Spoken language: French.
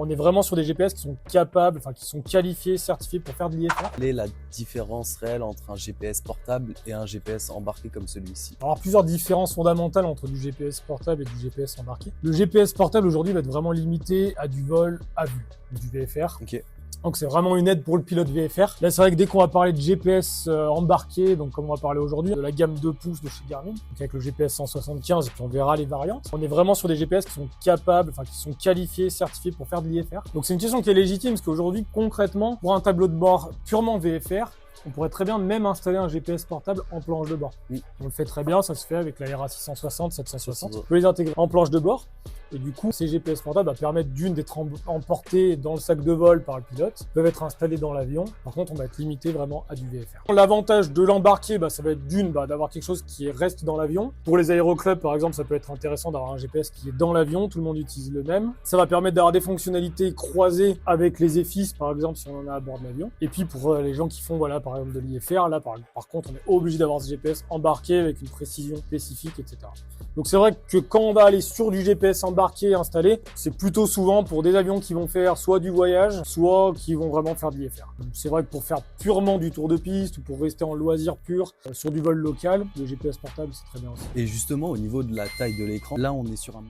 On est vraiment sur des GPS qui sont capables, qui sont qualifiés, certifiés pour faire de l'IFR. Quelle est la différence réelle entre un GPS portable et un GPS embarqué comme celui-ci? Alors, plusieurs différences fondamentales entre du GPS portable et du GPS embarqué. Le GPS portable aujourd'hui va être vraiment limité à du vol à vue, du VFR. Ok. Donc c'est vraiment une aide pour le pilote VFR. Là c'est vrai que dès qu'on va parler de GPS embarqué, donc comme on va parler aujourd'hui, de la gamme 2 pouces de chez Garmin, donc avec le GPS 175 et puis on verra les variantes, on est vraiment sur des GPS qui sont capables, qui sont qualifiés, certifiés pour faire de l'IFR. Donc c'est une question qui est légitime parce qu'aujourd'hui concrètement, pour un tableau de bord purement VFR, on pourrait très bien même installer un GPS portable en planche de bord. Oui. On le fait très bien, ça se fait avec la RA 660, 760. On peut les intégrer en planche de bord. Et du coup, ces GPS portables permettent d'être emportés dans le sac de vol par le pilote, peuvent être installés dans l'avion. Par contre, on va être limité vraiment à du VFR. L'avantage de l'embarquer, ça va être d'avoir quelque chose qui reste dans l'avion. Pour les aéroclubs, par exemple, ça peut être intéressant d'avoir un GPS qui est dans l'avion, tout le monde utilise le même. Ça va permettre d'avoir des fonctionnalités croisées avec les EFIS, par exemple, si on en a à bord de l'avion. Et puis pour les gens qui font, par exemple, de l'IFR, là, par contre, on est obligé d'avoir ce GPS embarqué avec une précision spécifique, etc. Donc c'est vrai que quand on va aller sur du GPS embarqué installé, c'est plutôt souvent pour des avions qui vont faire soit du voyage, soit qui vont vraiment faire de l'IFR. C'est vrai que pour faire purement du tour de piste ou pour rester en loisir pur sur du vol local, le GPS portable c'est très bien aussi. Et justement au niveau de la taille de l'écran, là on est sur un